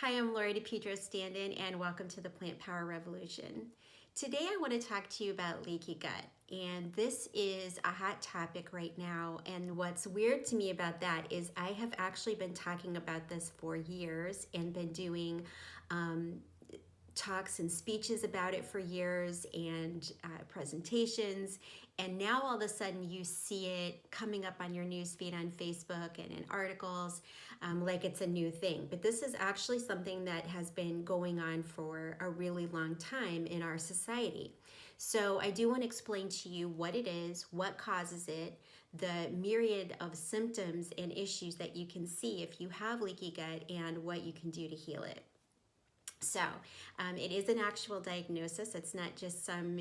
Hi, I'm Lori DePietro Standen, and welcome to the Plant Power Revolution. Today, I want to talk to you about leaky gut, and this is a hot topic right now. And what's weird to me about that is I have actually been talking about this for years and been doing talks and speeches about it for years and presentations, and now all of a sudden you see it coming up on your newsfeed on Facebook and in articles like it's a new thing. But this is actually something that has been going on for a really long time in our society. So I do want to explain to you what it is, what causes it, the myriad of symptoms and issues that you can see if you have leaky gut, and what you can do to heal it. So it is an actual diagnosis. It's not just some,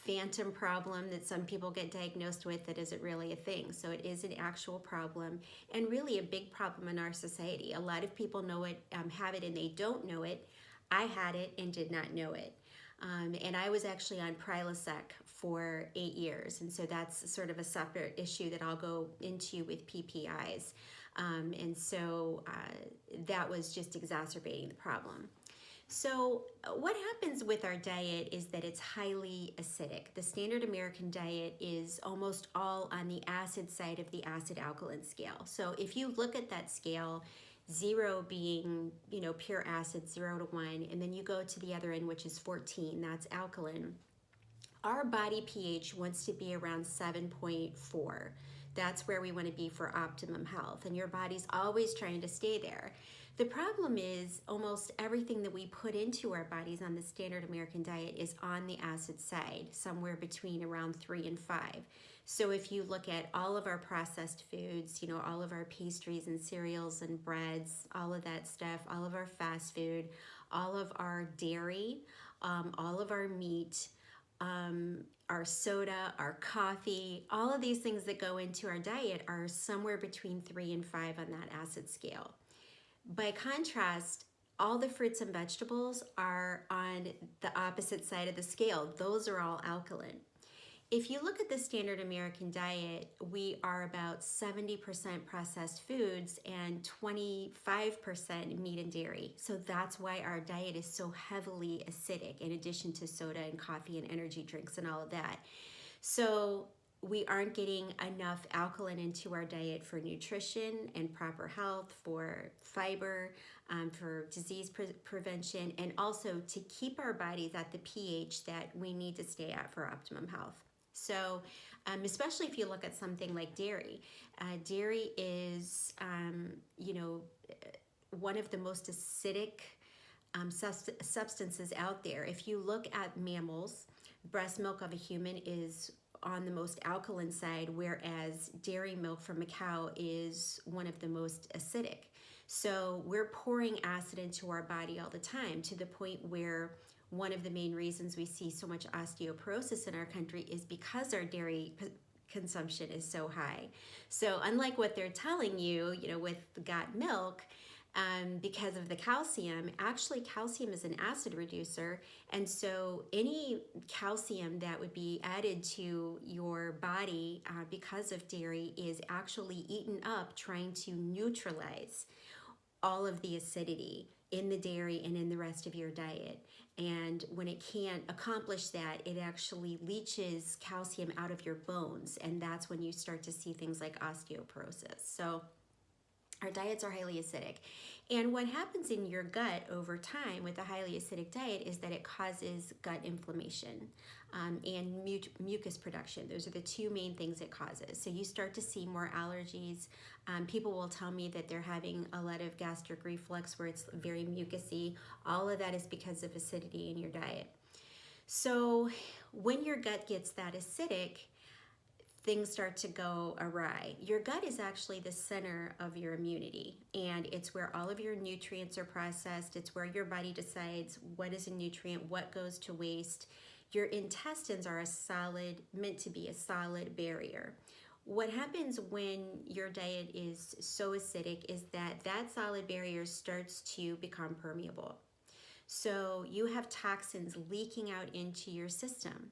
phantom problem that some people get diagnosed with that isn't really a thing. So it is an actual problem, and really a big problem in our society. A lot of people know it, have it, and they don't know it. I had it and did not know it. And I was actually on Prilosec for 8 years. And so that's sort of a separate issue that I'll go into with PPIs. That was just exacerbating the problem. So what happens with our diet is that it's highly acidic. The standard American diet is almost all on the acid side of the acid-alkaline scale. So if you look at that scale, 0 being, pure acid, 0 to 1, and then you go to the other end, which is 14, that's alkaline. Our body pH wants to be around 7.4. That's where we want to be for optimum health, and your body's always trying to stay there. The problem is almost everything that we put into our bodies on the standard American diet is on the acid side, somewhere between around 3 and 5. So if you look at all of our processed foods, all of our pastries and cereals and breads, all of that stuff, all of our fast food, all of our dairy, all of our meat, our soda, our coffee, all of these things that go into our diet are somewhere between 3 and 5 on that acid scale. By contrast, all the fruits and vegetables are on the opposite side of the scale. Those are all alkaline. If you look at the standard American diet, we are about 70% processed foods and 25% meat and dairy. So that's why our diet is so heavily acidic, in addition to soda and coffee and energy drinks and all of that. So we aren't getting enough alkaline into our diet for nutrition and proper health, for fiber, for disease prevention, and also to keep our bodies at the pH that we need to stay at for optimum health. So especially if you look at something like dairy. Dairy is, one of the most acidic substances out there. If you look at mammals, breast milk of a human is on the most alkaline side, whereas dairy milk from a cow is one of the most acidic. So we're pouring acid into our body all the time, to the point where one of the main reasons we see so much osteoporosis in our country is because our dairy consumption is so high. So unlike what they're telling you, with got milk, because of the calcium, actually calcium is an acid reducer, and so any calcium that would be added to your body because of dairy is actually eaten up trying to neutralize all of the acidity in the dairy and in the rest of your diet. And when it can't accomplish that, it actually leaches calcium out of your bones, and that's when you start to see things like osteoporosis. So our diets are highly acidic. And what happens in your gut over time with a highly acidic diet is that it causes gut inflammation and mucus production. Those are the two main things it causes. So you start to see more allergies. People will tell me that they're having a lot of gastric reflux where it's very mucusy. All of that is because of acidity in your diet. So when your gut gets that acidic, things start to go awry. Your gut is actually the center of your immunity, and it's where all of your nutrients are processed. It's where your body decides what is a nutrient, what goes to waste. Your intestines are meant to be a solid barrier. What happens when your diet is so acidic is that solid barrier starts to become permeable. So you have toxins leaking out into your system.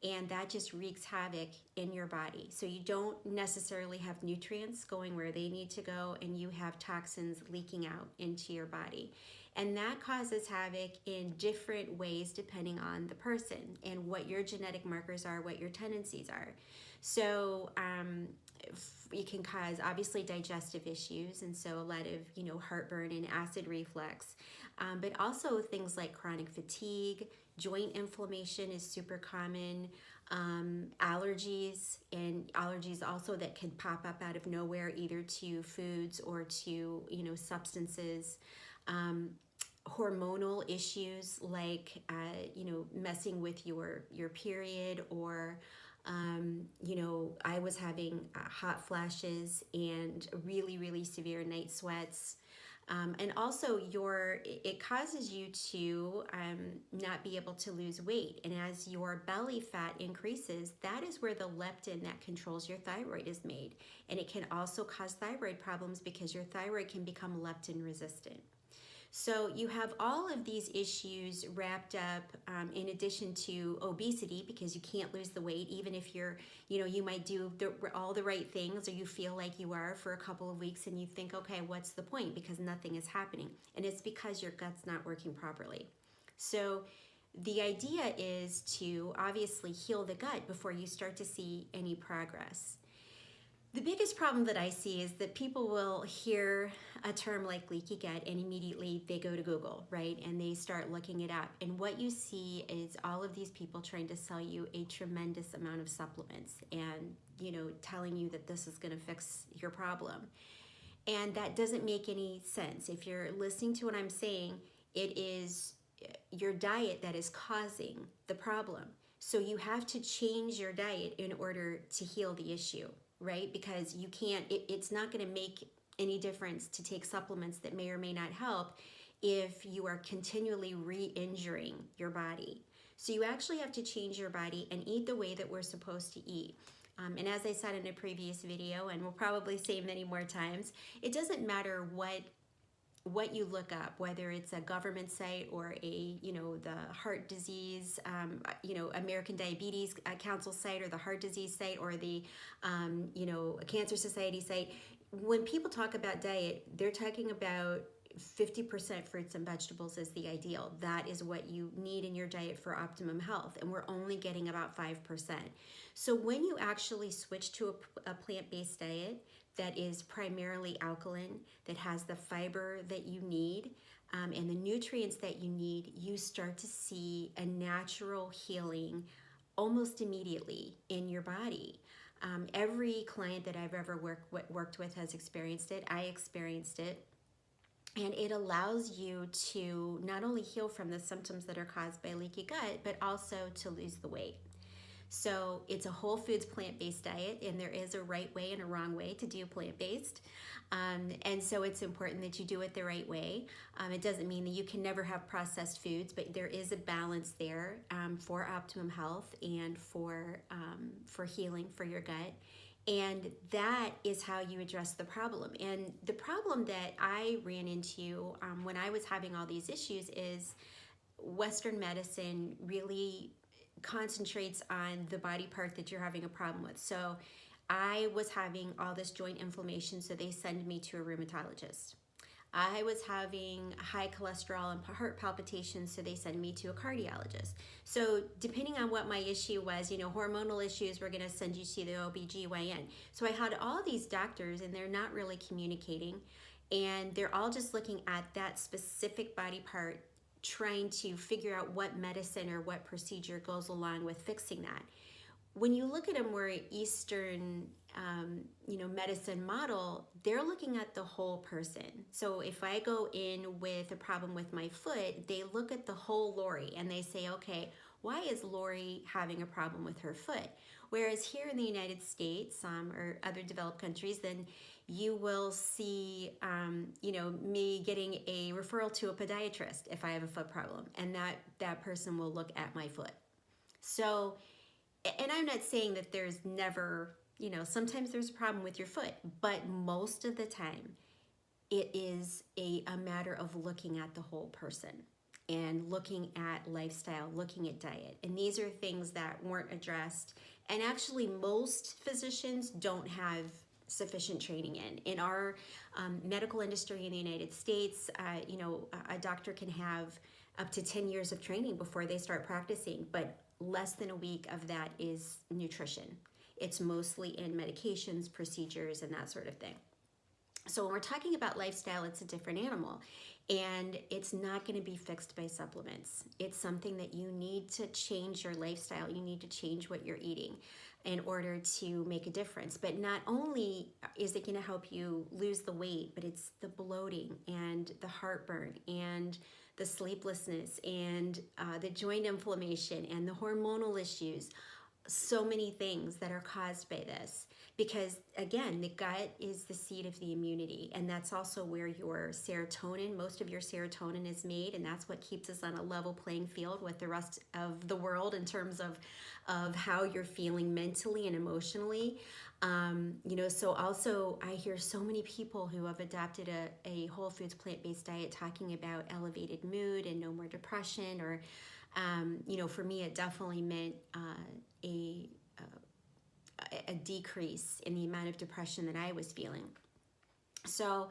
and that just wreaks havoc in your body. So you don't necessarily have nutrients going where they need to go, and you have toxins leaking out into your body. And that causes havoc in different ways depending on the person and what your genetic markers are, what your tendencies are. So it can cause obviously digestive issues, and so a lot of heartburn and acid reflux, but also things like chronic fatigue, joint inflammation is super common, allergies, and allergies also that can pop up out of nowhere either to foods or to substances. Hormonal issues like messing with your period, or I was having hot flashes and really severe night sweats. And also it causes you to not be able to lose weight. And as your belly fat increases, that is where the leptin that controls your thyroid is made. And it can also cause thyroid problems because your thyroid can become leptin resistant. So you have all of these issues wrapped up in addition to obesity, because you can't lose the weight even if you might do all the right things, or you feel like you are for a couple of weeks and you think, okay, what's the point? Because nothing is happening. And it's because your gut's not working properly. So the idea is to obviously heal the gut before you start to see any progress. The biggest problem that I see is that people will hear a term like leaky gut and immediately they go to Google, right? And they start looking it up. And what you see is all of these people trying to sell you a tremendous amount of supplements and, telling you that this is going to fix your problem. And that doesn't make any sense. If you're listening to what I'm saying, it is your diet that is causing the problem. So you have to change your diet in order to heal the issue, right? Because you can't, it's not going to make any difference to take supplements that may or may not help if you are continually re-injuring your body. So you actually have to change your body and eat the way that we're supposed to eat. And as I said in a previous video, and we'll probably say many more times, it doesn't matter what you look up, whether it's a government site or the heart disease, American Diabetes Council site, or the heart disease site, or the, Cancer Society site. When people talk about diet, they're talking about 50% fruits and vegetables is the ideal. That is what you need in your diet for optimum health, and we're only getting about 5%. So when you actually switch to a plant-based diet that is primarily alkaline, that has the fiber that you need, and the nutrients that you need, you start to see a natural healing almost immediately in your body. Every client that I've ever worked with has experienced it. I experienced it. And it allows you to not only heal from the symptoms that are caused by leaky gut, but also to lose the weight. So it's a whole foods plant-based diet, and there is a right way and a wrong way to do plant-based. And so it's important that you do it the right way. It doesn't mean that you can never have processed foods, but there is a balance there for optimum health and for healing for your gut. And that is how you address the problem. And the problem that I ran into when I was having all these issues is Western medicine really concentrates on the body part that you're having a problem with. So I was having all this joint inflammation, so they send me to a rheumatologist. I was having high cholesterol and heart palpitations, so they send me to a cardiologist. So depending on what my issue was, hormonal issues, we're going to send you to the OBGYN. So I had all these doctors, and they're not really communicating, and they're all just looking at that specific body part, trying to figure out what medicine or what procedure goes along with fixing that. When you look at a more Eastern, medicine model, they're looking at the whole person. So if I go in with a problem with my foot, they look at the whole Lori and they say, okay, why is Lori having a problem with her foot? Whereas here in the United States or other developed countries, then you will see, me getting a referral to a podiatrist if I have a foot problem, and that person will look at my foot. So, and I'm not saying that there's never, sometimes there's a problem with your foot, but most of the time it is a matter of looking at the whole person. and looking at lifestyle, looking at diet. And these are things that weren't addressed. And actually, most physicians don't have sufficient training in our medical industry in the United States. A doctor can have up to 10 years of training before they start practicing, but less than a week of that is nutrition. It's mostly in medications, procedures, and that sort of thing. So when we're talking about lifestyle, it's a different animal, and it's not going to be fixed by supplements. It's something that you need to change your lifestyle. You need to change what you're eating in order to make a difference. But not only is it going to help you lose the weight, but it's the bloating and the heartburn and the sleeplessness and the joint inflammation and the hormonal issues. So many things that are caused by this, because again, the gut is the seat of the immunity, and that's also where your serotonin, most of your serotonin is made, and that's what keeps us on a level playing field with the rest of the world in terms of how you're feeling mentally and emotionally. So also I hear so many people who have adopted a whole foods plant-based diet talking about elevated mood and no more depression, or for me, it definitely meant a decrease in the amount of depression that I was feeling. So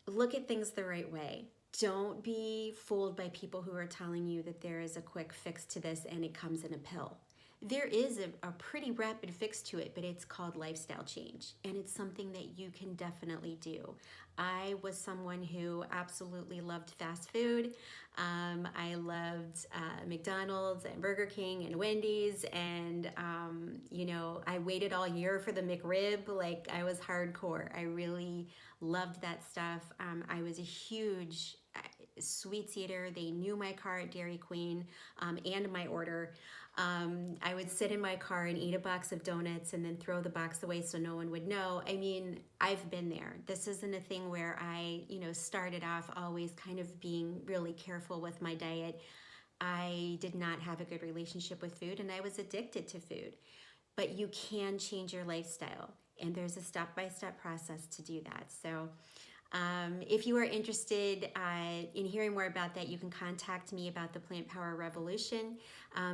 look at things the right way. Don't be fooled by people who are telling you that there is a quick fix to this and it comes in a pill. There is a pretty rapid fix to it, but it's called lifestyle change, and it's something that you can definitely do. I was someone who absolutely loved fast food. I loved McDonald's and Burger King and Wendy's, and I waited all year for the McRib. Like, I was hardcore. I really loved that stuff. I was a huge sweets eater. They knew my car at Dairy Queen and my order. I would sit in my car and eat a box of donuts and then throw the box away so no one would know. I mean, I've been there. This isn't a thing where I, started off always kind of being really careful with my diet. I did not have a good relationship with food, and I was addicted to food. But you can change your lifestyle, and there's a step-by-step process to do that. So if you are interested in hearing more about that, you can contact me about the Plant Power Revolution,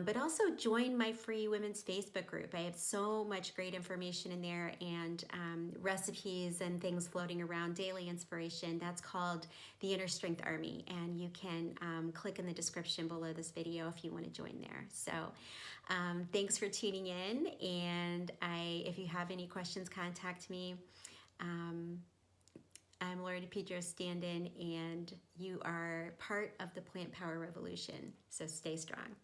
but also join my free women's Facebook group. I have so much great information in there, and recipes and things floating around, daily inspiration. That's called the Inner Strength Army, and you can click in the description below this video if you want to join there. So thanks for tuning in, and if you have any questions, contact me. I'm Lori DePietro stand-in, and you are part of the Plant Power Revolution, so stay strong.